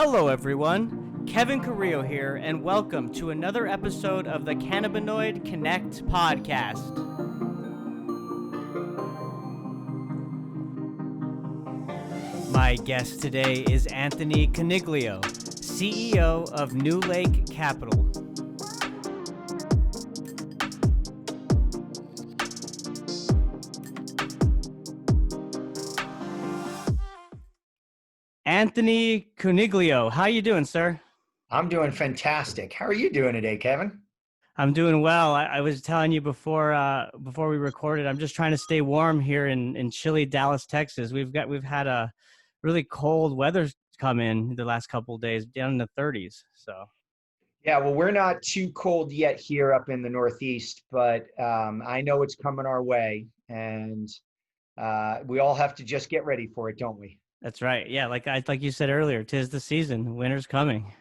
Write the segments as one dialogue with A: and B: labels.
A: Hello, everyone. Kevin Carrillo here, and welcome to another episode of the Cannabinoid Connect podcast. My guest today is Anthony Coniglio, CEO of NewLake Capital. Anthony Coniglio, how you doing, sir?
B: I'm doing fantastic. How are you doing today, Kevin?
A: I'm doing well. I was telling you before we recorded, I'm just trying to stay warm here in chilly Dallas, Texas. We've had a really cold weather come in the last couple of days, down in the 30s. So
B: Yeah, well, we're not too cold yet here up in the Northeast, but I know it's coming our way, and we all have to just get ready for it, don't we?
A: that's right. Yeah, like you said earlier, 'tis the season. Winter's coming.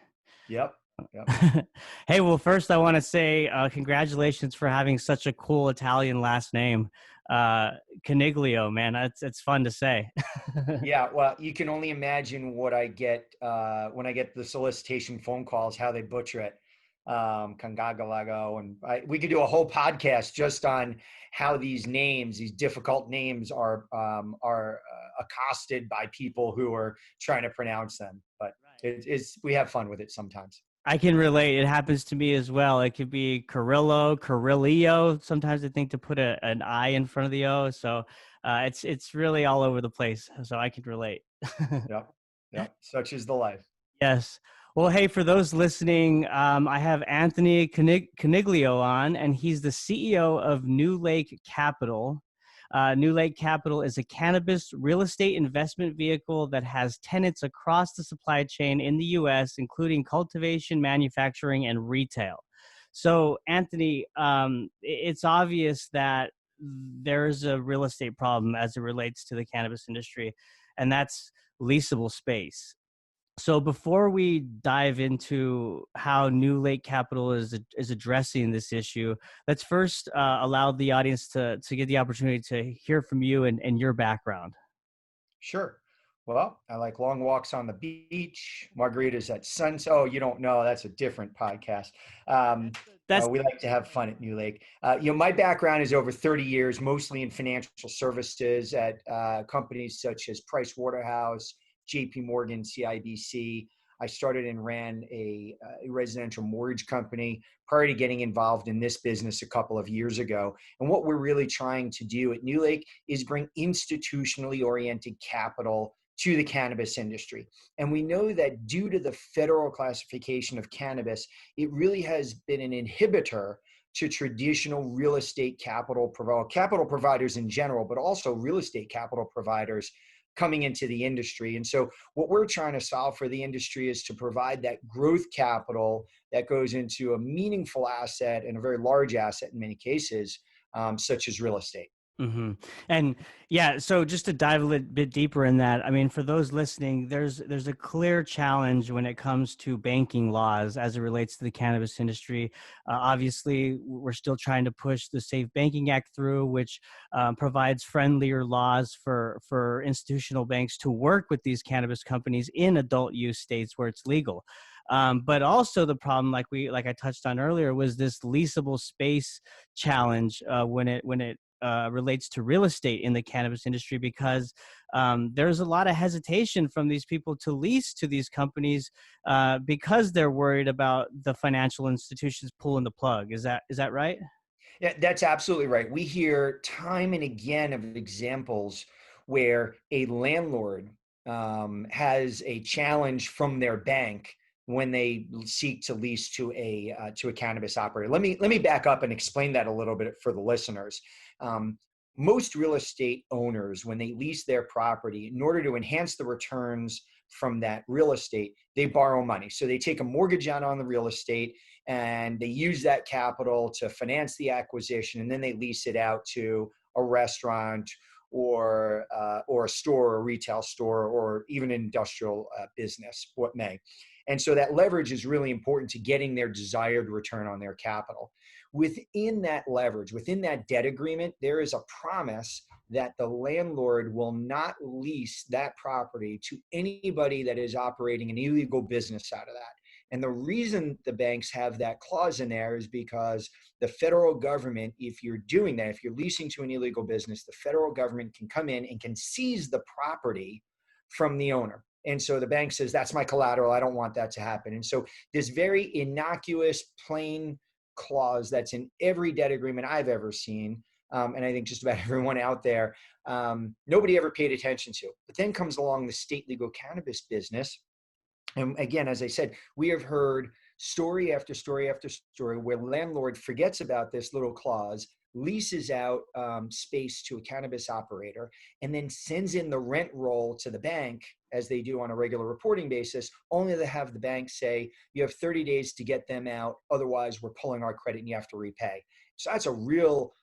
B: Yep. Yep.
A: Hey, well, first I want to say congratulations for having such a cool Italian last name, Coniglio. Man, it's fun to say.
B: Yeah, well, you can only imagine what I get when I get the solicitation phone calls, how they butcher it. Congagalago, and we could do a whole podcast just on how these names, these difficult names, are accosted by people who are trying to pronounce them. But we have fun with it sometimes.
A: I can relate. It happens to me as well. It could be Carrillo. Sometimes I think to put an I in front of the O. So it's really all over the place. So I can relate.
B: Yep. Yep. Such is the life.
A: Yes. Well, hey, for those listening, I have Anthony Coniglio on, and he's the CEO of NewLake Capital. NewLake Capital is a cannabis real estate investment vehicle that has tenants across the supply chain in the U.S., including cultivation, manufacturing, and retail. So, Anthony, it's obvious that there's a real estate problem as it relates to the cannabis industry, and that's leasable space. So before we dive into how NewLake Capital is addressing this issue, let's first allow the audience to get the opportunity to hear from you and your background.
B: Sure. Well, I like long walks on the beach, margaritas at sunset. Oh, you don't know. That's a different podcast.
A: That's
B: We like to have fun at New Lake. My background is over 30 years, mostly in financial services at companies such as Price Waterhouse, JP Morgan, CIBC. I started and ran a residential mortgage company prior to getting involved in this business a couple of years ago. And what we're really trying to do at NewLake is bring institutionally oriented capital to the cannabis industry. And we know that due to the federal classification of cannabis, it really has been an inhibitor to traditional real estate capital providers in general, but also real estate capital providers coming into the industry. And so what we're trying to solve for the industry is to provide that growth capital that goes into a meaningful asset and a very large asset in many cases, such as real estate.
A: Mm-hmm. And yeah, so just to dive a little bit deeper in that, I mean, for those listening, there's a clear challenge when it comes to banking laws as it relates to the cannabis industry. Obviously, we're still trying to push the Safe Banking Act through, which provides friendlier laws for institutional banks to work with these cannabis companies in adult use states where it's legal. But also the problem, like I touched on earlier, was this leasable space challenge when it relates to real estate in the cannabis industry, because there's a lot of hesitation from these people to lease to these companies because they're worried about the financial institutions pulling the plug. Is that right?
B: Yeah, that's absolutely right. We hear time and again of examples where a landlord has a challenge from their bank when they seek to lease to a cannabis operator. Let me back up and explain that a little bit for the listeners. Most real estate owners, when they lease their property, in order to enhance the returns from that real estate, they borrow money. So they take a mortgage out on the real estate and they use that capital to finance the acquisition, and then they lease it out to a restaurant or a store or a retail store or even an industrial business, what may. And so that leverage is really important to getting their desired return on their capital. Within that leverage, within that debt agreement, there is a promise that the landlord will not lease that property to anybody that is operating an illegal business out of that. And the reason the banks have that clause in there is because the federal government, if you're doing that, if you're leasing to an illegal business, the federal government can come in and can seize the property from the owner. And so the bank says, that's my collateral. I don't want that to happen. And so this very innocuous, plain clause that's in every debt agreement I've ever seen, and I think just about everyone out there, nobody ever paid attention to. But then comes along the state legal cannabis business. And again, as I said, we have heard story after story after story where landlord forgets about this little clause, leases out space to a cannabis operator, and then sends in the rent roll to the bank, as they do on a regular reporting basis, only to have the bank say, you have 30 days to get them out. Otherwise, we're pulling our credit and you have to repay. So that's a real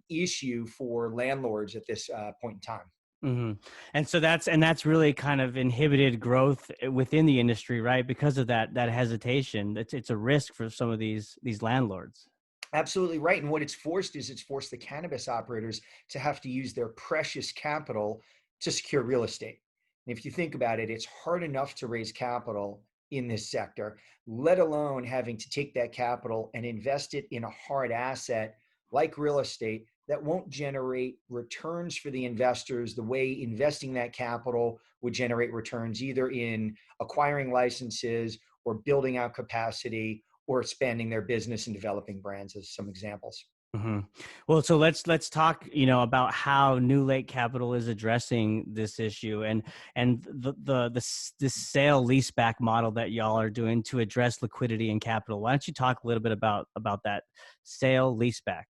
B: issue for landlords at this point in time.
A: Mm-hmm. And that's really kind of inhibited growth within the industry, right? Because of that hesitation. It's a risk for some of these landlords.
B: Absolutely right. And what it's forced the cannabis operators to have to use their precious capital to secure real estate. And if you think about it, it's hard enough to raise capital in this sector, let alone having to take that capital and invest it in a hard asset like real estate that won't generate returns for the investors the way investing that capital would generate returns, either in acquiring licenses or building out capacity or expanding their business and developing brands, as some examples.
A: Hmm. Well, so let's talk, about how NewLake Capital is addressing this issue and this sale leaseback model that y'all are doing to address liquidity and capital. Why don't you talk a little bit about that sale leaseback?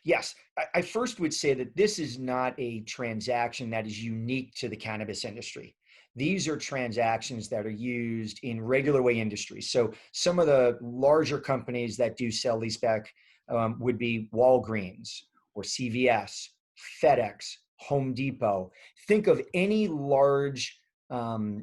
B: Yes, I first would say that this is not a transaction that is unique to the cannabis industry. These are transactions that are used in regular way industries. So some of the larger companies that do sell leaseback would be Walgreens or CVS, FedEx, Home Depot. Think of any large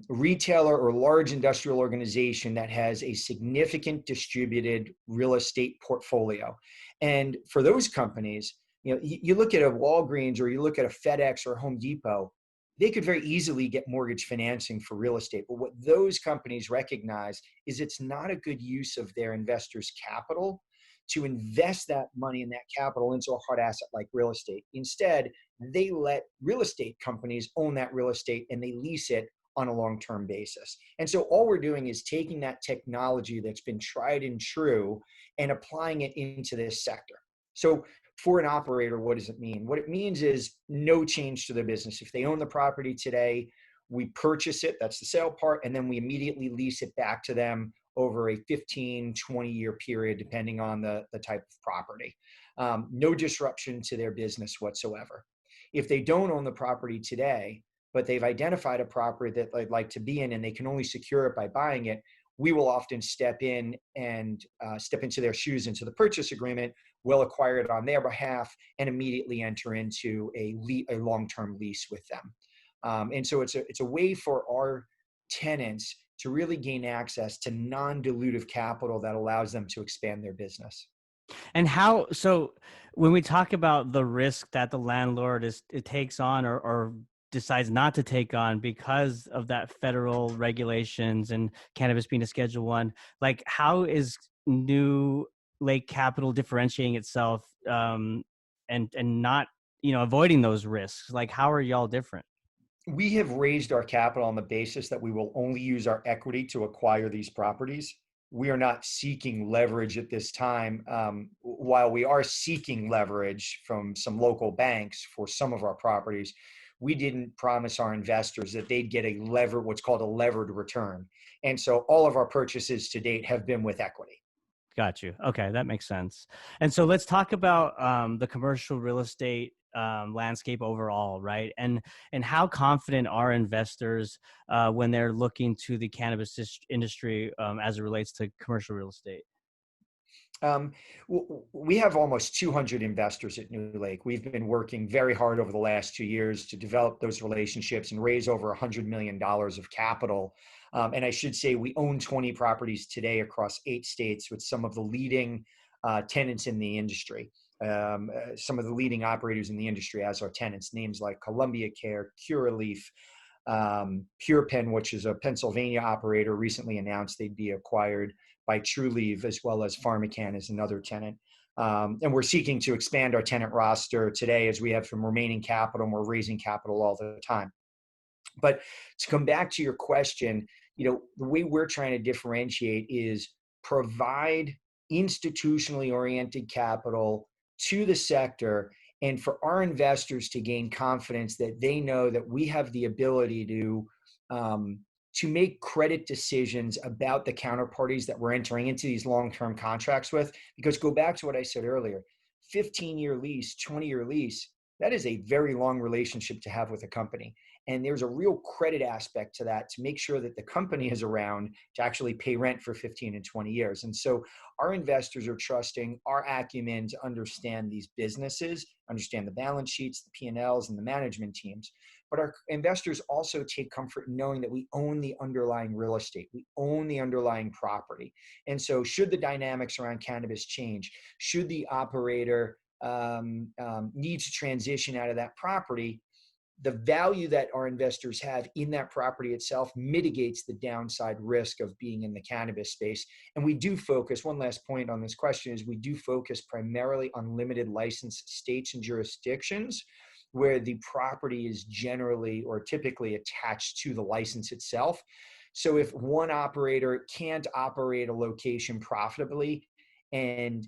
B: retailer or large industrial organization that has a significant distributed real estate portfolio. And for those companies, you look at a Walgreens or you look at a FedEx or a Home Depot, they could very easily get mortgage financing for real estate. But what those companies recognize is it's not a good use of their investors' capital to invest that money and that capital into a hard asset like real estate. Instead, they let real estate companies own that real estate and they lease it on a long-term basis. And so all we're doing is taking that technology that's been tried and true and applying it into this sector. So for an operator, what does it mean? What it means is no change to their business. If they own the property today, we purchase it, that's the sale part, and then we immediately lease it back to them over a 15, 20-year period, depending on the type of property. No disruption to their business whatsoever. If they don't own the property today, but they've identified a property that they'd like to be in and they can only secure it by buying it, we will often step in and step into their shoes into the purchase agreement. We'll acquire it on their behalf and immediately enter into a long-term lease with them. And so it's a way for our tenants to really gain access to non-dilutive capital that allows them to expand their business.
A: And so when we talk about the risk that the landlord it takes on or decides not to take on because of that federal regulations and cannabis being a Schedule One, like how is New Lake Capital differentiating itself and not avoiding those risks? Like how are y'all different?
B: We have raised our capital on the basis that we will only use our equity to acquire these properties. We are not seeking leverage at this time. While we are seeking leverage from some local banks for some of our properties, we didn't promise our investors that they'd get what's called a levered return. And so all of our purchases to date have been with equity.
A: Got you. Okay, that makes sense. And so let's talk about the commercial real estate landscape overall, right? And how confident are investors when they're looking to the cannabis industry as it relates to commercial real estate?
B: Um, we have almost 200 investors at NewLake. We've been working very hard over the last 2 years to develop those relationships and raise over $100 million of capital. And I should say we own 20 properties today across 8 states with some of the leading tenants in the industry. Some of the leading operators in the industry as our tenants, names like Columbia Care, Curaleaf, PurePen, which is a Pennsylvania operator, recently announced they'd be acquired by TrueLeave, as well as PharmaCann is another tenant. And we're seeking to expand our tenant roster today as we have some remaining capital, and we're raising capital all the time. But to come back to your question, the way we're trying to differentiate is provide institutionally oriented capital to the sector and for our investors to gain confidence that they know that we have the ability to make credit decisions about the counterparties that we're entering into these long-term contracts with. Because go back to what I said earlier, 15-year lease, 20-year lease, that is a very long relationship to have with a company. And there's a real credit aspect to that to make sure that the company is around to actually pay rent for 15 and 20 years. And so our investors are trusting our acumen to understand these businesses, understand the balance sheets, the P&Ls, and the management teams. But our investors also take comfort in knowing that we own the underlying real estate. We own the underlying property. And so should the dynamics around cannabis change, should the operator need to transition out of that property, the value that our investors have in that property itself mitigates the downside risk of being in the cannabis space. And we do focus, one last point on this question is we do focus primarily on limited license states and jurisdictions where the property is generally or typically attached to the license itself. So if one operator can't operate a location profitably and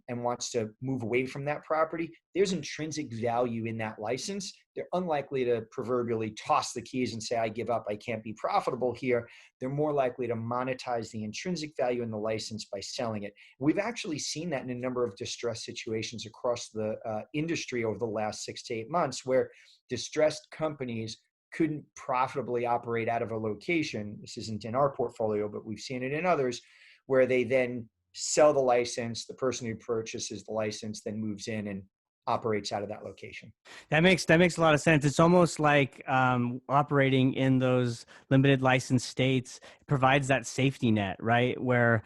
B: wants to move away from that property, there's intrinsic value in that license. They're unlikely to proverbially toss the keys and say, I give up, I can't be profitable here. They're more likely to monetize the intrinsic value in the license by selling it. We've actually seen that in a number of distressed situations across the industry over the last 6 to 8 months, where distressed companies couldn't profitably operate out of a location. This isn't in our portfolio, but we've seen it in others, where they then sell the license, the person who purchases the license then moves in and operates out of that location.
A: That makes a lot of sense. It's almost like operating in those limited license states provides that safety net, right? Where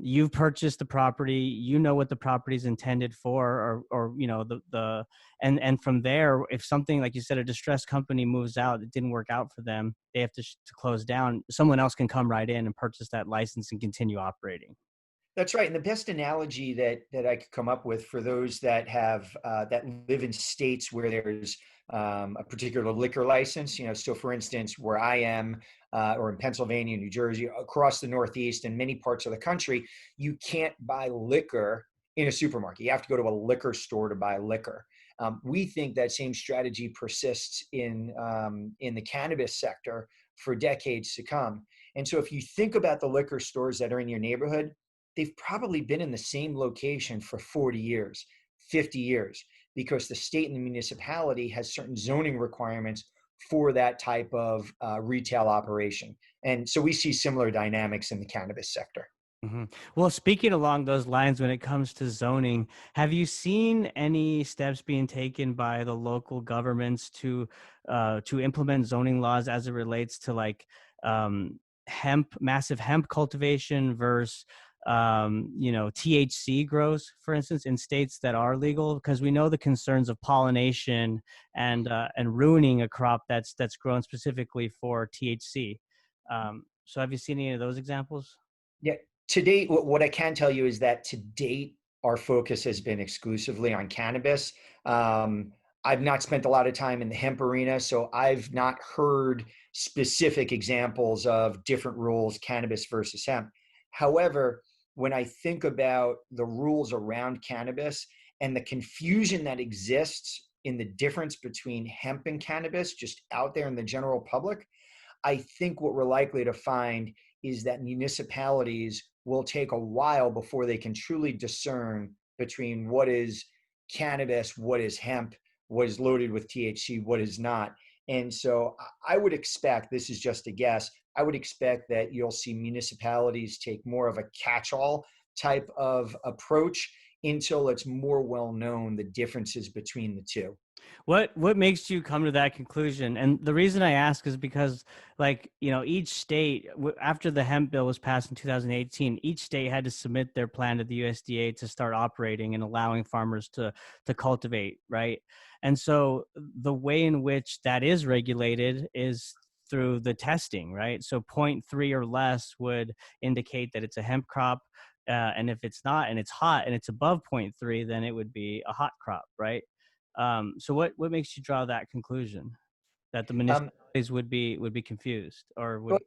A: you've purchased the property, you know what the property is intended for, or and from there, if something like you said, a distressed company moves out, it didn't work out for them, they have to close down. Someone else can come right in and purchase that license and continue operating.
B: That's right. And the best analogy that I could come up with for those that have that live in states where there's a particular liquor license, so for instance, where I am, or in Pennsylvania, New Jersey, across the Northeast and many parts of the country, you can't buy liquor in a supermarket. You have to go to a liquor store to buy liquor. We think that same strategy persists in the cannabis sector for decades to come. And so if you think about the liquor stores that are in your neighborhood, they've probably been in the same location for 40 years, 50 years, because the state and the municipality has certain zoning requirements for that type of retail operation. And so we see similar dynamics in the cannabis sector.
A: Mm-hmm. Well, speaking along those lines, when it comes to zoning, have you seen any steps being taken by the local governments to implement zoning laws as it relates to like massive hemp cultivation versus THC grows, for instance, in states that are legal? Because we know the concerns of pollination and ruining a crop that's grown specifically for THC. So have you seen any of those examples?
B: Yeah. To date, what I can tell you is that to date, our focus has been exclusively on cannabis. I've not spent a lot of time in the hemp arena, so I've not heard specific examples of different rules, cannabis versus hemp. However, when I think about the rules around cannabis and the confusion that exists in the difference between hemp and cannabis just out there in the general public, I think what we're likely to find is that municipalities will take a while before they can truly discern between what is cannabis, what is hemp, what is loaded with THC, what is not. And so I would expect, this is just a guess, I would expect that you'll see municipalities take more of a catch-all type of approach until it's more well known the differences between the two.
A: What makes you come to that conclusion? And the reason I ask is because, like, each state, after the hemp bill was passed in 2018, each state had to submit their plan to the USDA to start operating and allowing farmers to cultivate, right? And so the way in which that is regulated is through the testing, right? So 0.3 or less would indicate that it's a hemp crop. And if it's not, and it's hot and it's above zero point 0.3, then it would be a hot crop, right? So what makes you draw that conclusion that the
B: Um,
A: municipalities would be confused or
B: well,
A: would?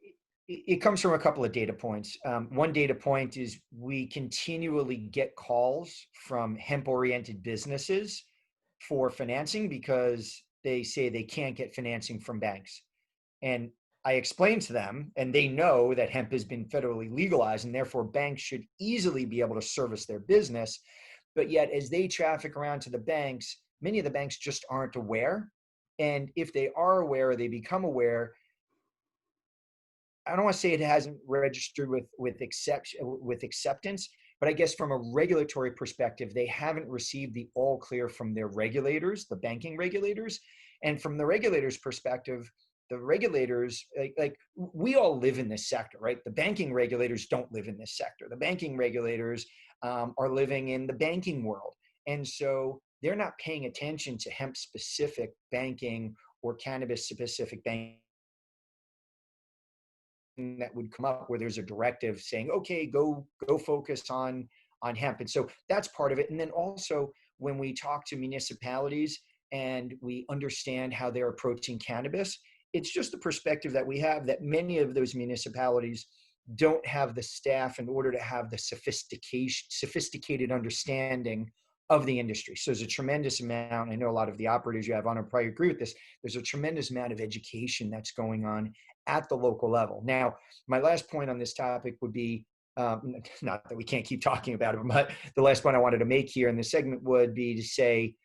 B: it comes from a couple of data points. One data point is we continually get calls from hemp-oriented businesses for financing because they say they can't get financing from banks. And I explain to them, and they know that hemp has been federally legalized, and therefore banks should easily be able to service their business. But yet, as they traffic around to the banks, many of the banks just aren't aware. And if they are aware or they become aware, I don't want to say it hasn't registered with acceptance, but I guess from a regulatory perspective, they haven't received the all clear from their regulators, the banking regulators. And from the regulators' perspective, the regulators, like we all live in this sector, right? The banking regulators don't live in this sector. The banking regulators are living in the banking world. And so they're not paying attention to hemp specific banking or cannabis specific banking that would come up where there's a directive saying, okay, go focus on hemp. And so that's part of it. And then also when we talk to municipalities and we understand how they're approaching cannabis, it's just the perspective that we have that many of those municipalities don't have the staff in order to have the sophisticated understanding of the industry. So there's a tremendous amount, I know a lot of the operators you have on, I probably agree with this, there's a tremendous amount of education that's going on at the local level. Now, my last point on this topic would be, not that we can't keep talking about it, but the last point I wanted to make here in this segment would be to say,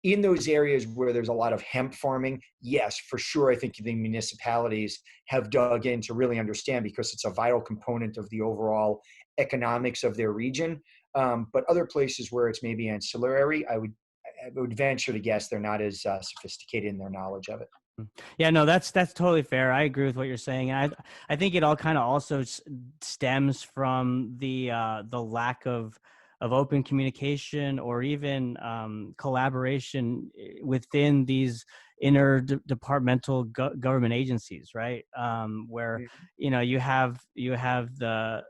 B: in those areas where there's a lot of hemp farming, yes, for sure, I think the municipalities have dug in to really understand because it's a vital component of the overall economics of their region. But other places where it's maybe ancillary, I would venture to guess they're not as sophisticated in their knowledge of it.
A: Yeah, no, that's totally fair. I agree with what you're saying, and I think it all kind of also stems from the lack of open communication or even collaboration within these interdepartmental government agencies, right? Where you have the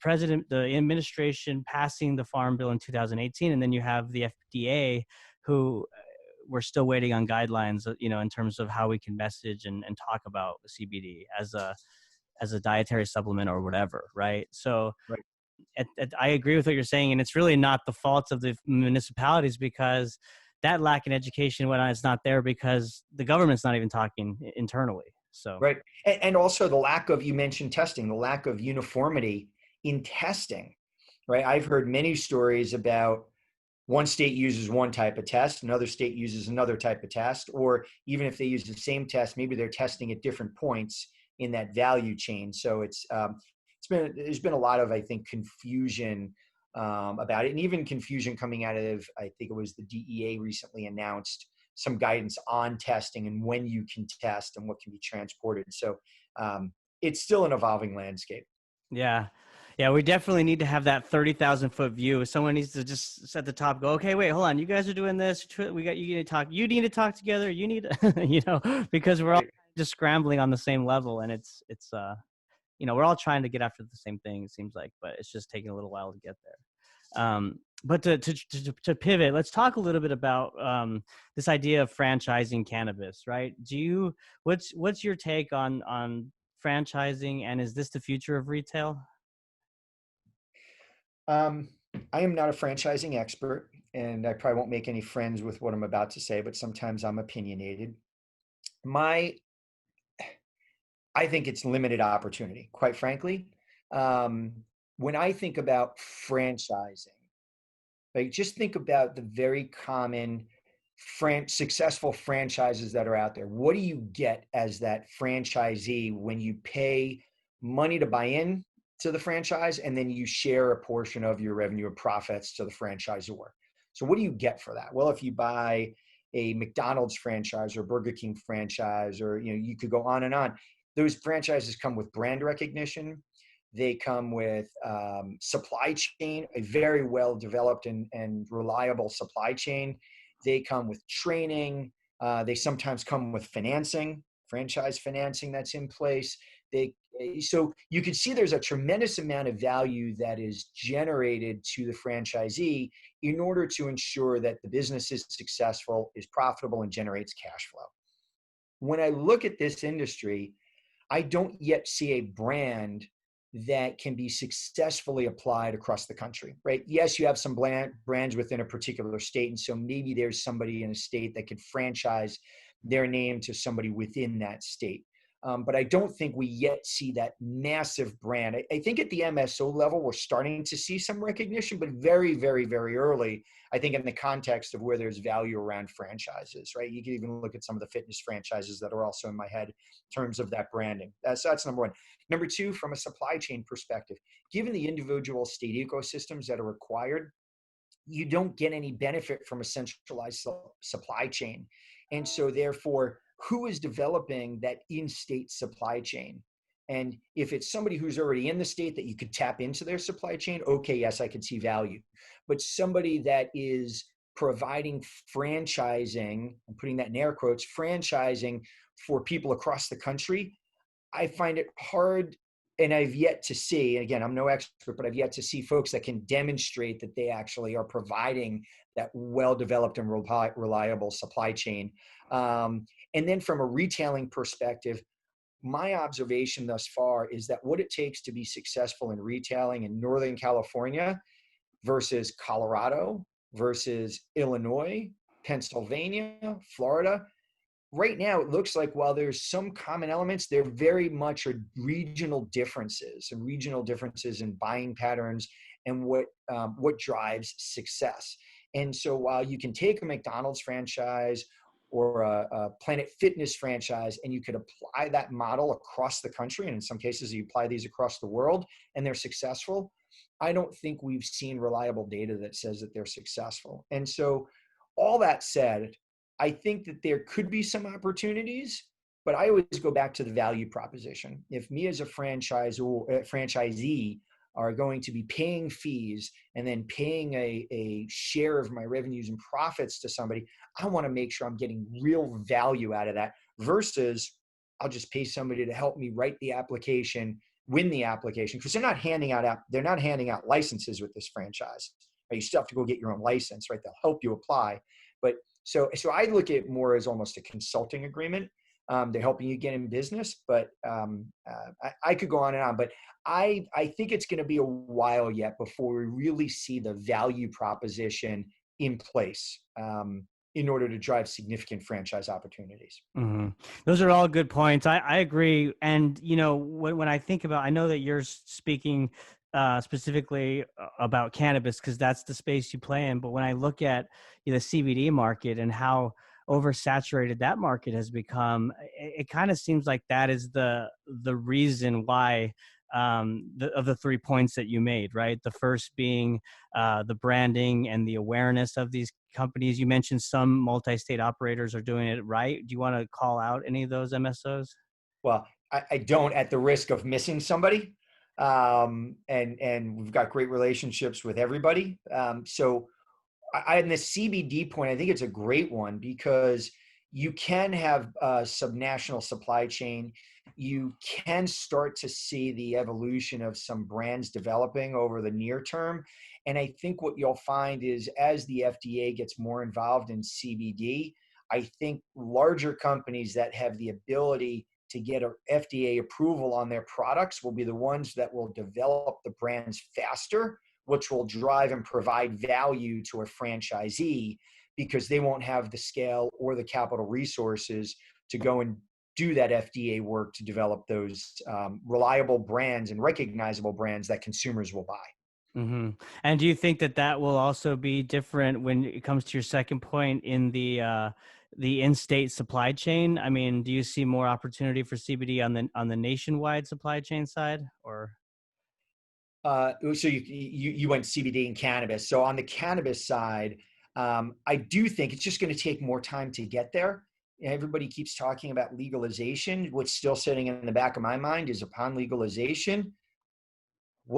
A: president, the administration passing the farm bill in 2018, and then you have the FDA who we're still waiting on guidelines, in terms of how we can message and talk about CBD as a dietary supplement or whatever, right? So
B: Right.
A: I agree with what you're saying, and it's really not the fault of the municipalities because that lack in education, when it's not there because the government's not even talking internally. So
B: Right. And also the lack of, you mentioned testing, the lack of uniformity in testing, right? I've heard many stories about one state uses one type of test, another state uses another type of test, or even if they use the same test, maybe they're testing at different points in that value chain. So there's been a lot of, I think, confusion about it, and even confusion coming out of, I think it was the DEA recently announced some guidance on testing and when you can test and what can be transported. So it's still an evolving landscape.
A: yeah. Yeah, we definitely need to have that 30,000-foot view. Someone needs to just at the top go, okay, wait, hold on. You guys are doing this. You need to talk. You need to talk together. You need because we're all just scrambling on the same level. And it's we're all trying to get after the same thing, it seems like, but it's just taking a little while to get there. But to pivot, let's talk a little bit about this idea of franchising cannabis, right? What's your take on franchising, and is this the future of retail?
B: Um, I am not a franchising expert, and I probably won't make any friends with what I'm about to say, but sometimes I'm opinionated. My, I think it's limited opportunity, quite frankly. Um, when I think about franchising, like just think about the very common successful franchises that are out there. What do you get as that franchisee when you pay money to buy in to the franchise, and then you share a portion of your revenue or profits to the franchisor. So what do you get for that? Well, if you buy a McDonald's franchise or Burger King franchise, or you could go on and on. Those franchises come with brand recognition. They come with supply chain, a very well developed and reliable supply chain. They come with training. They sometimes come with financing, franchise financing that's in place. So you can see there's a tremendous amount of value that is generated to the franchisee in order to ensure that the business is successful, is profitable, and generates cash flow. When I look at this industry, I don't yet see a brand that can be successfully applied across the country, right? Yes, you have some brands within a particular state, and so maybe there's somebody in a state that could franchise their name to somebody within that state. But I don't think we yet see that massive brand. I think at the MSO level, we're starting to see some recognition, but very, very, very early, I think in the context of where there's value around franchises, right? You can even look at some of the fitness franchises that are also in my head in terms of that branding. That's number one. Number two, from a supply chain perspective, given the individual state ecosystems that are required, you don't get any benefit from a centralized supply chain. And so therefore, who is developing that in-state supply chain? And if it's somebody who's already in the state that you could tap into their supply chain, okay, yes, I could see value. But somebody that is providing franchising, I'm putting that in air quotes, franchising for people across the country, I find it hard, and I've yet to see, again, I'm no expert, but I've yet to see folks that can demonstrate that they actually are providing that well-developed and reliable supply chain. And then from a retailing perspective, my observation thus far is that what it takes to be successful in retailing in Northern California versus Colorado versus Illinois, Pennsylvania, Florida, right now, it looks like while there's some common elements, there very much are regional differences in buying patterns and what drives success. And so while you can take a McDonald's franchise or a Planet Fitness franchise and you could apply that model across the country, and in some cases you apply these across the world and they're successful, I don't think we've seen reliable data that says that they're successful. And so all that said, I think that there could be some opportunities, but I always go back to the value proposition. If me as a franchisee are going to be paying fees and then paying a share of my revenues and profits to somebody, I want to make sure I'm getting real value out of that versus I'll just pay somebody to help me write the application, win the application, because they're not handing out licenses with this franchise. Right? You still have to go get your own license, right? They'll help you apply. But so I look at it more as almost a consulting agreement. They're helping you get in business, but I could go on and on. But I think it's going to be a while yet before we really see the value proposition in place in order to drive significant franchise opportunities.
A: Mm-hmm. Those are all good points. I agree. And, when I think about, I know that you're speaking specifically about cannabis because that's the space you play in. But when I look at the CBD market and how oversaturated that market has become, it kind of seems like that is the reason why of the 3 points that you made, right? The first being the branding and the awareness of these companies. You mentioned some multi-state operators are doing it right. Do you want to call out any of those MSOs?
B: Well, I don't, at the risk of missing somebody. And we've got great relationships with everybody. So in the CBD point, I think it's a great one because you can have a subnational supply chain. You can start to see the evolution of some brands developing over the near term. And I think what you'll find is as the FDA gets more involved in CBD, I think larger companies that have the ability to get an FDA approval on their products will be the ones that will develop the brands faster, which will drive and provide value to a franchisee because they won't have the scale or the capital resources to go and do that FDA work to develop those reliable brands and recognizable brands that consumers will buy.
A: Mm-hmm. And do you think that will also be different when it comes to your second point in the in-state supply chain? I mean, do you see more opportunity for CBD on the nationwide supply chain side, or?
B: So you went CBD and cannabis. So on the cannabis side, I do think it's just going to take more time to get there. Everybody keeps talking about legalization. What's still sitting in the back of my mind is upon legalization,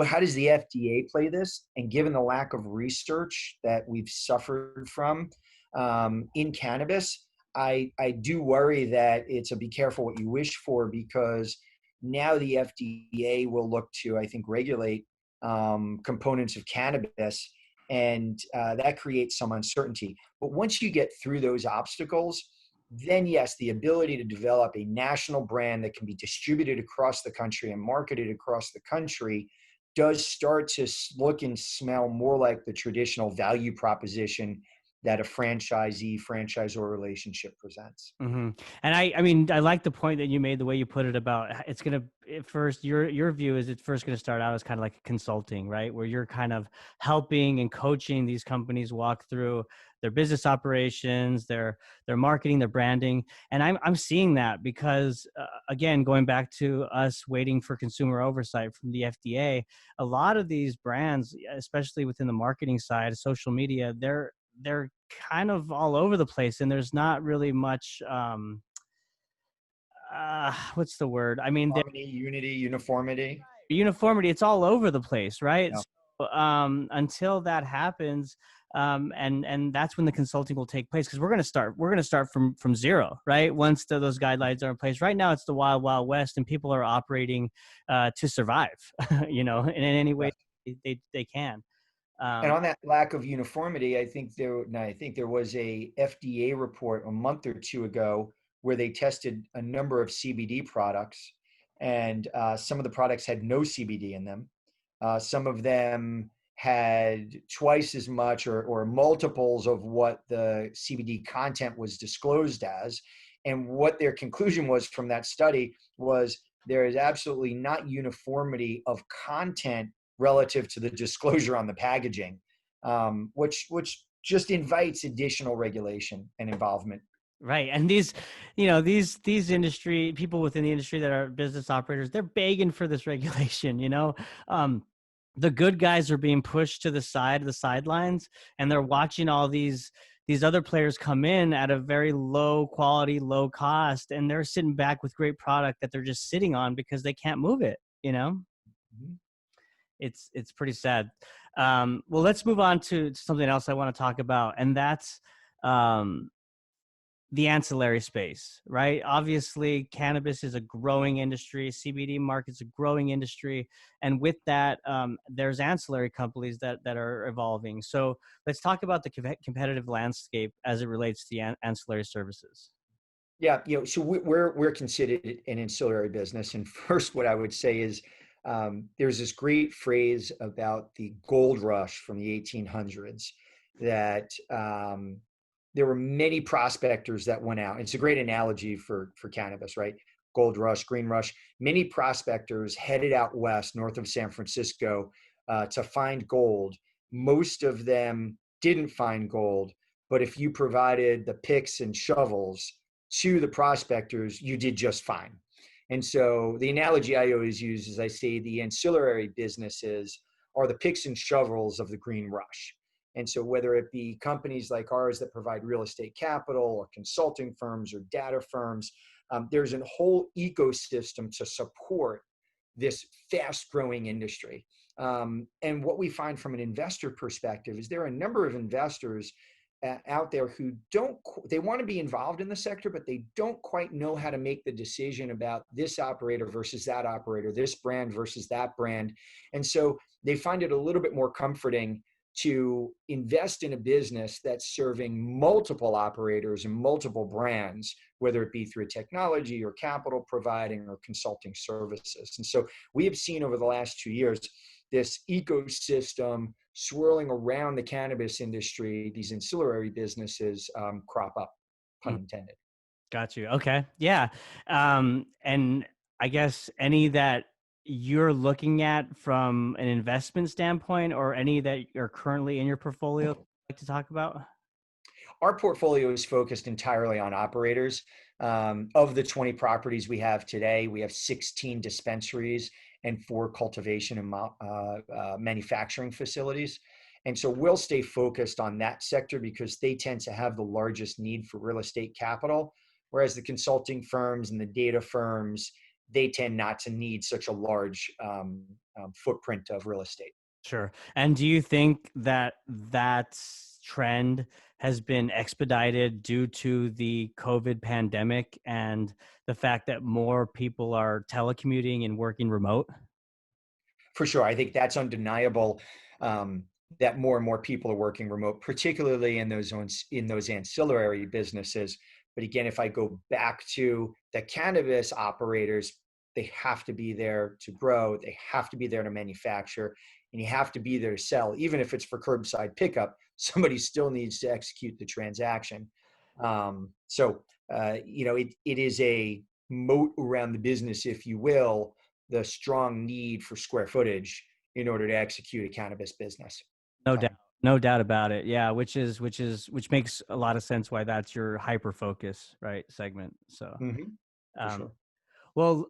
B: how does the FDA play this? And given the lack of research that we've suffered from in cannabis, I do worry that it's a be careful what you wish for, because now the FDA will look to, I think, regulate components of cannabis, and that creates some uncertainty. But once you get through those obstacles, then yes, the ability to develop a national brand that can be distributed across the country and marketed across the country does start to look and smell more like the traditional value proposition that a franchisee franchisor relationship presents.
A: Hmm. And I mean, I like the point that you made, the way you put it about it's going to, at first, your view is it's first going to start out as kind of like consulting, right? Where you're kind of helping and coaching these companies walk through their business operations, their marketing, their branding. And I'm seeing that because, again, going back to us waiting for consumer oversight from the FDA, a lot of these brands, especially within the marketing side, social media, they're kind of all over the place, and there's not really much what's the word, I mean, there
B: Harmony, unity, uniformity.
A: uniformity, it's all over the place, right?
B: Yeah.
A: So until that happens, and that's when the consulting will take place, because we're going to start from zero, right? Once those guidelines are in place. Right now it's the wild west, and people are operating to survive, in any way
B: Yes.
A: they can.
B: And
A: um,
B: on that lack of uniformity, I think there was a FDA report a month or two ago where they tested a number of CBD products, and some of the products had no CBD in them. Some of them had twice as much or multiples of what the CBD content was disclosed as. And what their conclusion was from that study was there is absolutely not uniformity of content relative to the disclosure on the packaging, which just invites additional regulation and involvement.
A: Right. And these industry people within the industry that are business operators, they're begging for this regulation, Um, the good guys are being pushed to the sidelines, and they're watching all these other players come in at a very low quality, low cost, and they're sitting back with great product that they're just sitting on because they can't move it.
B: Mhm.
A: It's pretty sad. Well, let's move on to something else I want to talk about, and that's um the ancillary space, right? Obviously, cannabis is a growing industry. CBD market's a growing industry, and with that, there's ancillary companies that are evolving. So let's talk about the competitive landscape as it relates to the ancillary services.
B: Yeah, so we're considered an ancillary business, and first, what I would say is there's this great phrase about the gold rush from the 1800s that there were many prospectors that went out. It's a great analogy for cannabis, right? Gold rush, green rush. Many prospectors headed out west, north of San Francisco, to find gold. Most of them didn't find gold, but if you provided the picks and shovels to the prospectors, you did just fine. And so the analogy I always use is I say the ancillary businesses are the picks and shovels of the green rush. And so whether it be companies like ours that provide real estate capital or consulting firms or data firms, there's a whole ecosystem to support this fast growing industry. And what we find from an investor perspective is there are a number of investors out there who they want to be involved in the sector, but they don't quite know how to make the decision about this operator versus that operator, this brand versus that brand. And so they find it a little bit more comforting to invest in a business that's serving multiple operators and multiple brands, whether it be through technology or capital providing or consulting services. And so we have seen over the last 2 years this ecosystem swirling around the cannabis industry, these ancillary businesses crop up, pun
A: Mm,
B: intended.
A: got you. Okay. Yeah. And I guess any that you're looking at from an investment standpoint, or any that are currently in your portfolio like to talk about?
B: Our portfolio is focused entirely on operators. Of the 20 properties we have today, we have 16 dispensaries and 4 cultivation and manufacturing facilities. And so we'll stay focused on that sector because they tend to have the largest need for real estate capital, whereas the consulting firms and the data firms, they tend not to need such a large footprint of real estate.
A: Sure. And do you think that that trend has been expedited due to the COVID pandemic and the fact that more people are telecommuting and working remote?
B: For sure. I think that's undeniable, that more and more people are working remote, particularly in those ancillary businesses. But again, if I go back to the cannabis operators, they have to be there to grow, they have to be there to manufacture, and you have to be there to sell. Even if it's for curbside pickup, somebody still needs to execute the transaction. It is a moat around the business, if you will, the strong need for square footage in order to execute a cannabis business.
A: No doubt.
B: So,
A: No doubt about it. Yeah, which makes a lot of sense why that's your hyper focus, right, segment. So,
B: mhm, for
A: um,
B: sure.
A: well,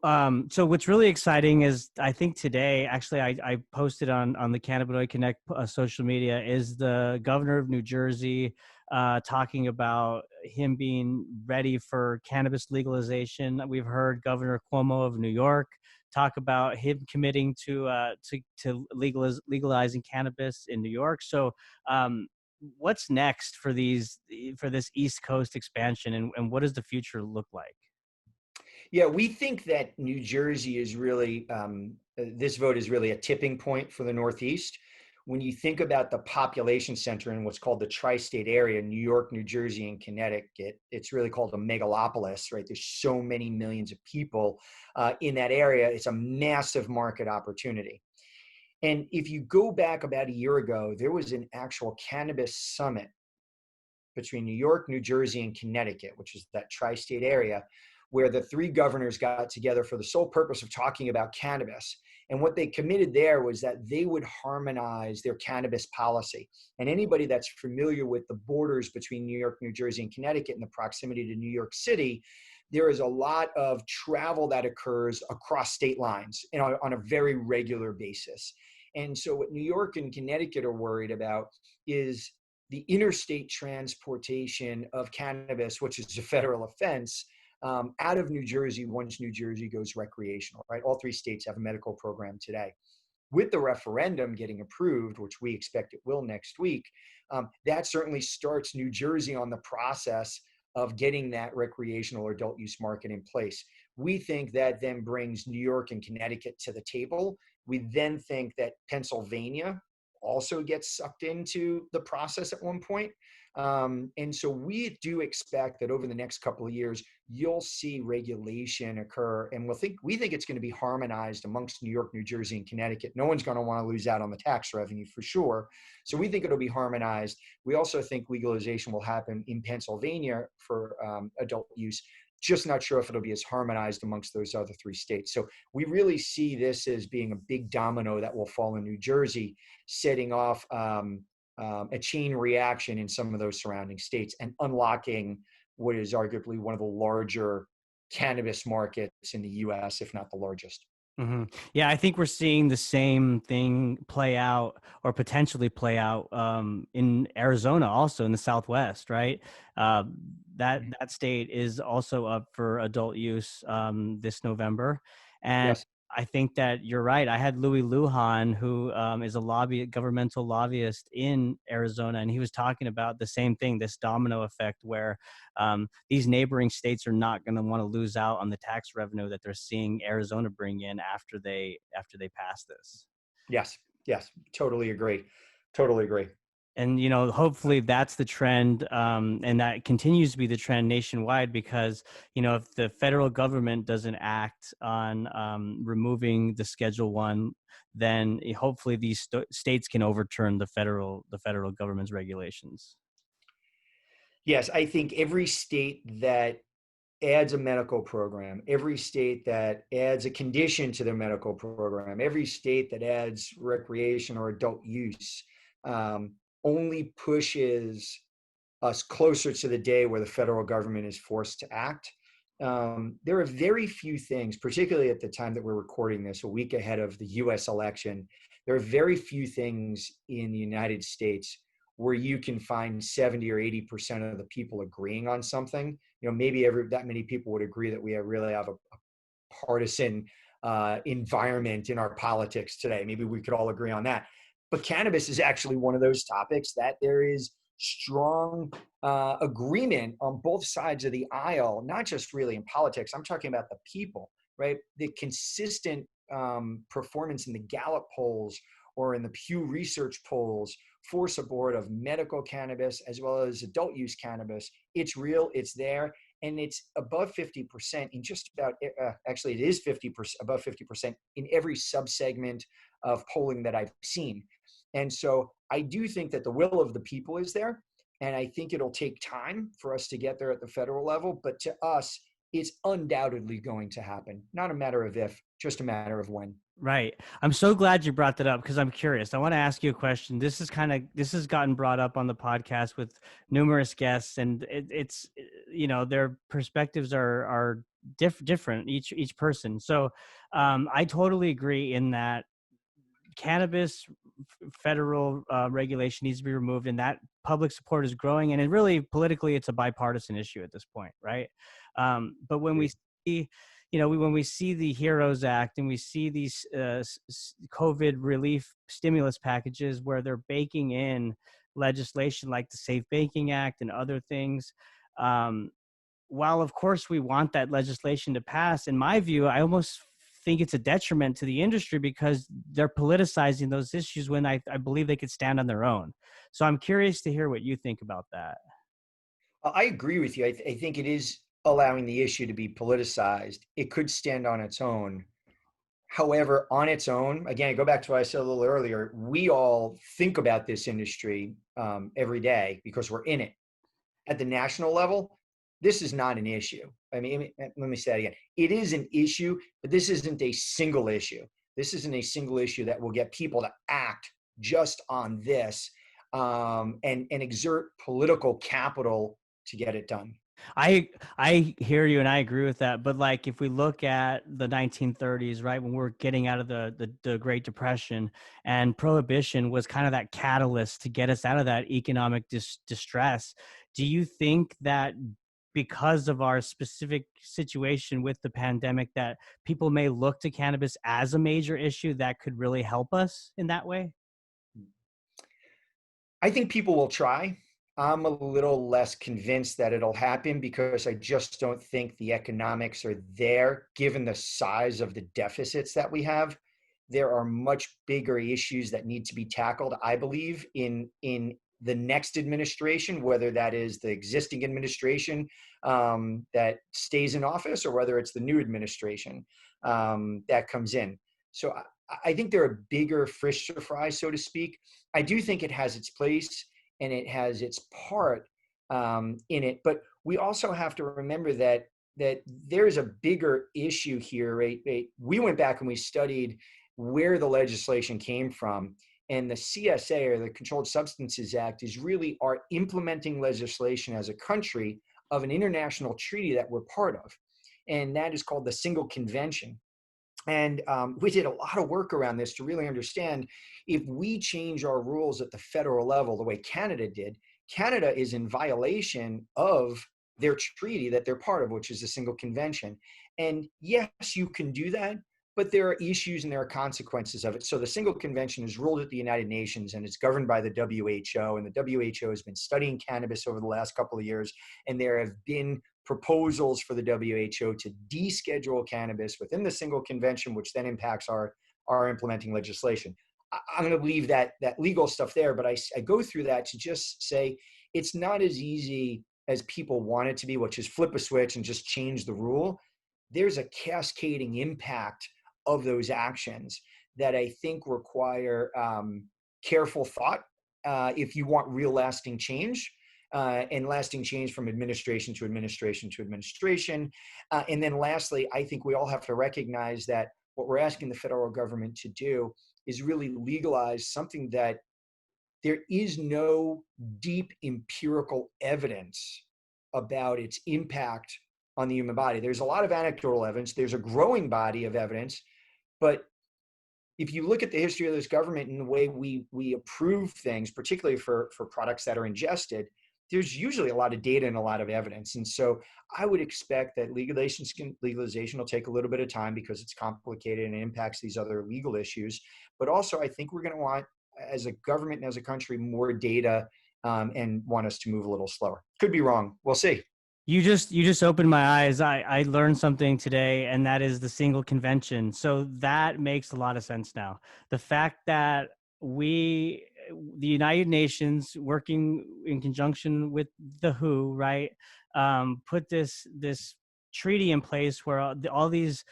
A: so what's really exciting is I think today, actually, I posted on the Cannabinoid Connect social media, is the governor of New Jersey talking about him being ready for cannabis legalization. We've heard Governor Cuomo of New York talk about him committing to legalizing cannabis in New York. So, what's next for this East Coast expansion, and what does the future look like?
B: Yeah, we think that New Jersey is really, this vote is really a tipping point for the Northeast. When you think about the population center in what's called the tri-state area, New York, New Jersey, and Connecticut, it's really called a megalopolis, right? There's so many millions of people in that area. It's a massive market opportunity. And if you go back about a year ago, there was an actual cannabis summit between New York, New Jersey, and Connecticut, which is that tri-state area, where the 3 governors got together for the sole purpose of talking about cannabis. And what they committed there was that they would harmonize their cannabis policy. And anybody that's familiar with the borders between New York, New Jersey, and Connecticut and the proximity to New York City, there is a lot of travel that occurs across state lines and on a very regular basis. And so what New York and Connecticut are worried about is the interstate transportation of cannabis, which is a federal offense, out of New Jersey once New Jersey goes recreational, right? All 3 states have a medical program today. With the referendum getting approved, which we expect it will next week, that certainly starts New Jersey on the process of getting that recreational or adult use market in place. We think that then brings New York and Connecticut to the table. We then think that Pennsylvania also gets sucked into the process at one point. And so we do expect that over the next couple of years, you'll see regulation occur, and we think it's going to be harmonized amongst New York, New Jersey, and Connecticut. No one's going to want to lose out on the tax revenue for sure. So we think it'll be harmonized. We also think legalization will happen in Pennsylvania for adult use. Just not sure if it'll be as harmonized amongst those other 3 states. So we really see this as being a big domino that will fall in New Jersey, setting off a chain reaction in some of those surrounding states and unlocking what is arguably one of the larger cannabis markets in the US, if not the largest.
A: Hmm. Yeah, I think we're seeing the same thing play out or potentially play out in Arizona, also in the Southwest, right? Uh, that state is also up for adult use this November, and
B: Yes.
A: I think that you're right. I had Louis Lujan, who is a governmental lobbyist in Arizona, and he was talking about the same thing, this domino effect, where these neighboring states are not going to want to lose out on the tax revenue that they're seeing Arizona bring in after they pass this.
B: Yes. Yes. Totally agree. Totally agree.
A: And hopefully that's the trend, and that continues to be the trend nationwide, because if the federal government doesn't act on removing the Schedule 1, then hopefully these states can overturn the federal government's regulations.
B: Yes. I think every state that adds a medical program, every state that adds a condition to their medical program, every state that adds recreation or adult use, only pushes us closer to the day where the federal government is forced to act. there are very few things, particularly at the time that we're recording this, a week ahead of the US election, there are very few things in the United States where you can find 70 or 80% of the people agreeing on something. Maybe that many people would agree that we really have a partisan environment in our politics today. Maybe we could all agree on that. But cannabis is actually one of those topics that there is strong agreement on both sides of the aisle, not just really in politics. I'm talking about the people, right? The consistent performance in the Gallup polls or in the Pew Research polls for support of medical cannabis as well as adult use cannabis. It's real, it's there, and it's above 50% in just about, actually it is 50%, above 50% in every subsegment of polling that I've seen. And so I do think that the will of the people is there. And I think it'll take time for us to get there at the federal level. But to us, it's undoubtedly going to happen. Not a matter of if, just a matter of when.
A: Right. I'm so glad you brought that up because I'm curious. I want to ask you a question. This has gotten brought up on the podcast with numerous guests, and it's their perspectives are different each person. So I totally agree in that cannabis federal regulation needs to be removed, and that public support is growing, and it really politically it's a bipartisan issue at this point, right? But when we see when we see the HEROES Act and we see these COVID relief stimulus packages where they're baking in legislation like the Safe Banking Act and other things, while of course we want that legislation to pass, in my view, I almost think it's a detriment to the industry because they're politicizing those issues when I believe they could stand on their own. So I'm curious to hear what you think about that.
B: I agree with you. I think it is allowing the issue to be politicized. It could stand on its own. However, on its own, again, I go back to what I said a little earlier, we all think about this industry every day because we're in it. At the national level, this is not an issue. I mean, let me say that again. It is an issue, but this isn't a single issue. This isn't a single issue that will get people to act just on this and exert political capital to get it done.
A: I hear you and I agree with that. But like if we look at the 1930s, right, when we're getting out of the Great Depression, and prohibition was kind of that catalyst to get us out of that economic distress. Do you think that because of our specific situation with the pandemic that people may look to cannabis as a major issue that could really help us in that way?
B: I think people will try. I'm a little less convinced that it'll happen because I just don't think the economics are there, given the size of the deficits that we have. There are much bigger issues that need to be tackled, I believe, in the next administration, whether that is the existing administration that stays in office or whether it's the new administration that comes in. So I think there are bigger fish to fry, so to speak. I do think it has its place and it has its part in it, but we also have to remember that there's a bigger issue here. Right? We went back and we studied where the legislation came from, and the CSA, or the Controlled Substances Act, is really our implementing legislation as a country of an international treaty that we're part of, and that is called the Single Convention. And we did a lot of work around this to really understand if we change our rules at the federal level the way Canada did, Canada is in violation of their treaty that they're part of, which is the Single Convention. And yes, you can do that, but there are issues and there are consequences of it. So the Single Convention is ruled at the United Nations and it's governed by the WHO. And the WHO has been studying cannabis over the last couple of years. And there have been proposals for the WHO to deschedule cannabis within the Single Convention, which then impacts our implementing legislation. I'm going to leave that legal stuff there, but I go through that to just say it's not as easy as people want it to be, which is flip a switch and just change the rule. There's a cascading impact of those actions that I think require careful thought if you want real lasting change. And lasting change from administration to administration to administration. And then lastly, I think we all have to recognize that what we're asking the federal government to do is really legalize something that there is no deep empirical evidence about its impact on the human body. There's a lot of anecdotal evidence. There's a growing body of evidence, but if you look at the history of this government and the way we approve things, particularly for products that are ingested, there's usually a lot of data and a lot of evidence. And so I would expect that legalization will take a little bit of time because it's complicated and it impacts these other legal issues. But also, I think we're going to want, as a government and as a country, more data, and want us to move a little slower. Could be wrong. We'll see.
A: You just opened my eyes. I learned something today, and that is the single convention. So that makes a lot of sense now. The fact that we, the United Nations, working in conjunction with the WHO, right, put this treaty in place where all these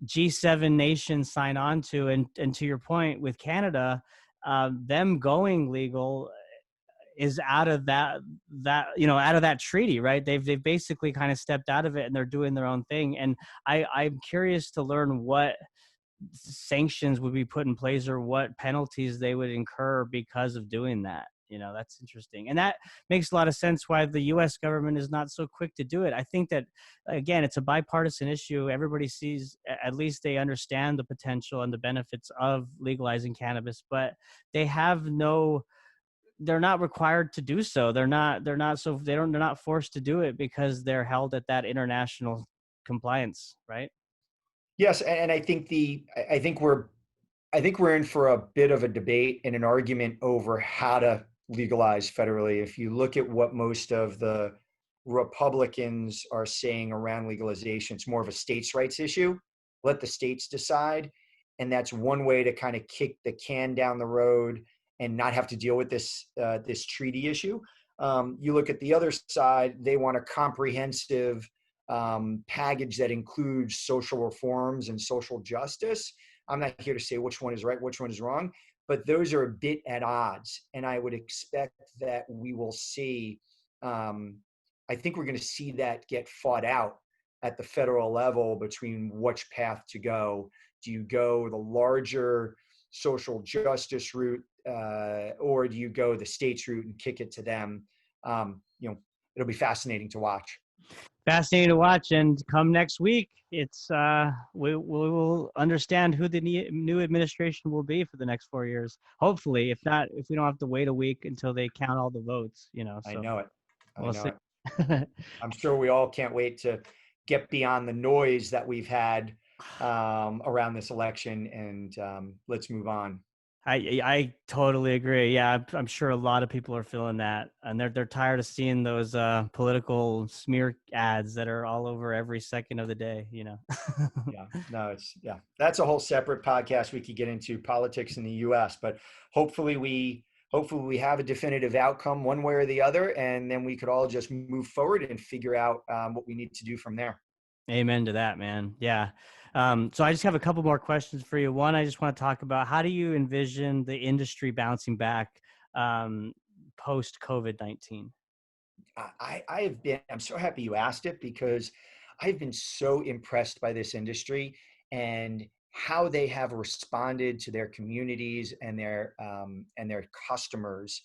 A: G7 nations sign on to, and to your point with Canada, them going legal is out of out of that treaty, right? They've basically kind of stepped out of it, and they're doing their own thing. And I'm curious to learn what sanctions would be put in place or what penalties they would incur because of doing that. That's interesting, and that makes a lot of sense why the U.S. government is not so quick to do it. I think that, again, it's a bipartisan issue. Everybody sees, at least they understand the potential and the benefits of legalizing cannabis, but they have no, they're not required to do so. They're not forced to do it because they're held at that international compliance, right?
B: Yes, and I think we're in for a bit of a debate and an argument over how to legalize federally. If you look at what most of the Republicans are saying around legalization, it's more of a states' rights issue. Let the states decide. And that's one way to kind of kick the can down the road and not have to deal with this treaty issue. You look at the other side, they want a comprehensive package that includes social reforms and social justice. I'm not here to say which one is right, which one is wrong, but those are a bit at odds. And I would expect that we will see, I think we're going to see that get fought out at the federal level between which path to go. Do you go the larger social justice route, or do you go the states route and kick it to them? It'll be fascinating to watch.
A: Fascinating to watch. And come next week, it's we will understand who the new administration will be for the next 4 years. Hopefully, if not, if we don't have to wait a week until they count all the votes,
B: I
A: So
B: know it. I
A: we'll
B: know
A: see.
B: it. I'm sure we all can't wait to get beyond the noise that we've had around this election, and let's move on.
A: I totally agree. Yeah, I'm sure a lot of people are feeling that, and they're tired of seeing those political smear ads that are all over every second of the day.
B: Yeah, no, that's a whole separate podcast we could get into, politics in the U.S. But hopefully we have a definitive outcome one way or the other, and then we could all just move forward and figure out what we need to do from there.
A: Amen to that, man. Yeah. So I just have a couple more questions for you. One, I just want to talk about, how do you envision the industry bouncing back post COVID-19?
B: I'm so happy you asked it, because I've been so impressed by this industry and how they have responded to their communities and their customers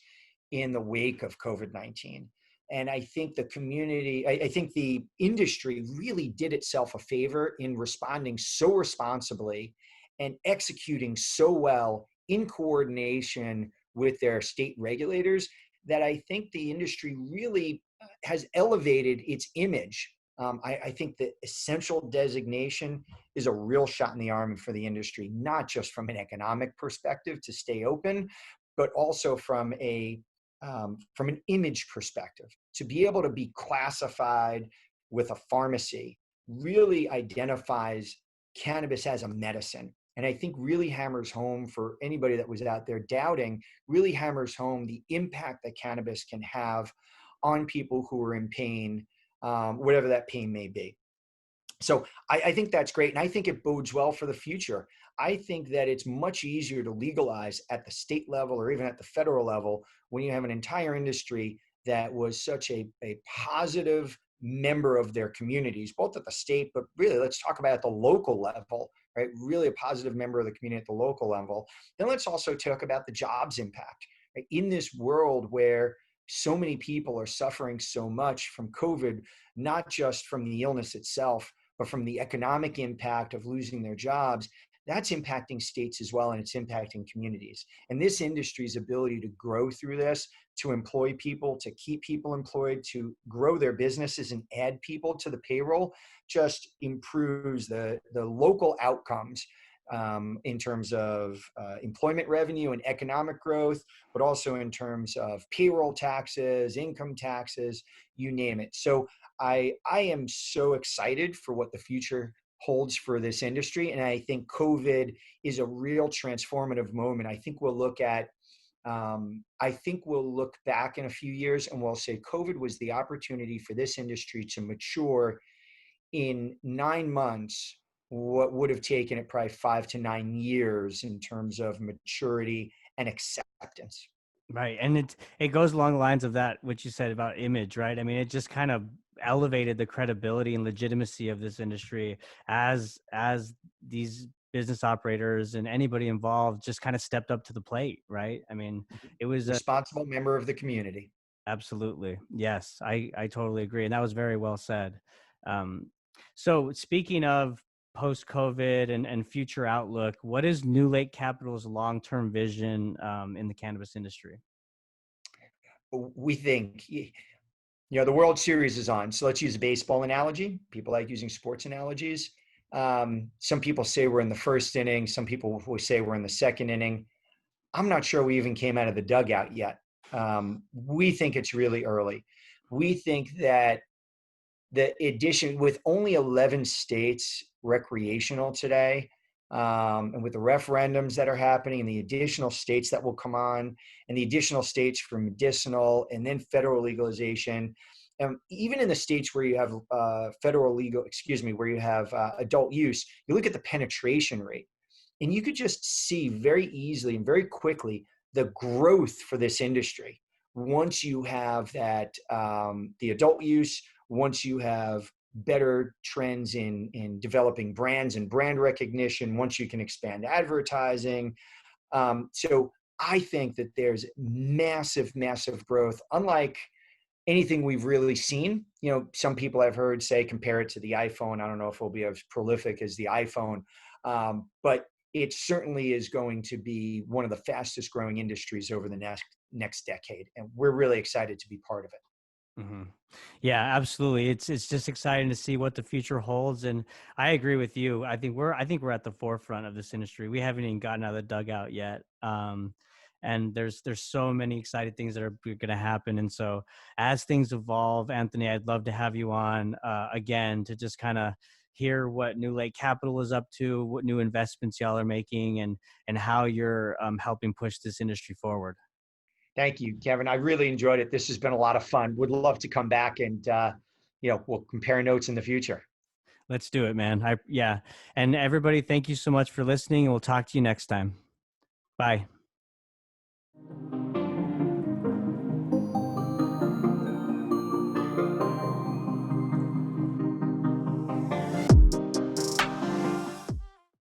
B: in the wake of COVID-19. And I think I think the industry really did itself a favor in responding so responsibly and executing so well in coordination with their state regulators, that I think the industry really has elevated its image. I think the essential designation is a real shot in the arm for the industry, not just from an economic perspective to stay open, but also from an image perspective. To be able to be classified with a pharmacy really identifies cannabis as a medicine. And I think really hammers home, for anybody that was out there doubting, really hammers home the impact that cannabis can have on people who are in pain, whatever that pain may be. So I think that's great. And I think it bodes well for the future. I think that it's much easier to legalize at the state level or even at the federal level when you have an entire industry that was such a positive member of their communities, both at the state, but really let's talk about at the local level, right? Really a positive member of the community at the local level. Then let's also talk about the jobs impact, right? In this world where so many people are suffering so much from COVID, not just from the illness itself, but from the economic impact of losing their jobs. That's impacting states as well, and it's impacting communities. And this industry's ability to grow through this, to employ people, to keep people employed, to grow their businesses and add people to the payroll just improves the local outcomes in terms of employment revenue and economic growth, but also in terms of payroll taxes, income taxes, you name it. So I am so excited for what the future holds for this industry. And I think COVID is a real transformative moment. I think we'll look back in a few years and we'll say COVID was the opportunity for this industry to mature in 9 months what would have taken it probably 5 to 9 years in terms of maturity and acceptance.
A: Right. And it goes along the lines of that, what you said about image, right? I mean, it just kind of elevated the credibility and legitimacy of this industry as these business operators and anybody involved just kind of stepped up to the plate, right? I mean, it was a
B: Responsible member of the community.
A: absolutely. Yes, I totally agree. And that was very well said. Um, so speaking of post-COVID and future outlook, what is NewLake Capital's long-term vision in the cannabis industry?
B: We think, the World Series is on. So let's use a baseball analogy. People like using sports analogies. Some people say we're in the first inning. Some people will say we're in the second inning. I'm not sure we even came out of the dugout yet. We think it's really early. We think that the addition, with only 11 states recreational today, and with the referendums that are happening and the additional states that will come on and the additional states for medicinal and then federal legalization, and even in the states where you have where you have adult use, you look at the penetration rate and you could just see very easily and very quickly the growth for this industry once you have that the adult use, once you have better trends in developing brands and brand recognition, once you can expand advertising. So I think that there's massive, massive growth, unlike anything we've really seen. Some people I've heard say compare it to the iPhone. I don't know if it'll be as prolific as the iPhone, but it certainly is going to be one of the fastest growing industries over the next decade. And we're really excited to be part of it.
A: Hmm. Yeah, absolutely. It's just exciting to see what the future holds, and I agree with you. I think we're at the forefront of this industry. We haven't even gotten out of the dugout yet, and there's so many exciting things that are going to happen. And so, as things evolve, Anthony, I'd love to have you on again to just kind of hear what NewLake Capital is up to, what new investments y'all are making, and how you're helping push this industry forward.
B: Thank you, Kevin. I really enjoyed it. This has been a lot of fun. Would love to come back and, we'll compare notes in the future.
A: Let's do it, man. Yeah. And everybody, thank you so much for listening, and we'll talk to you next time. Bye.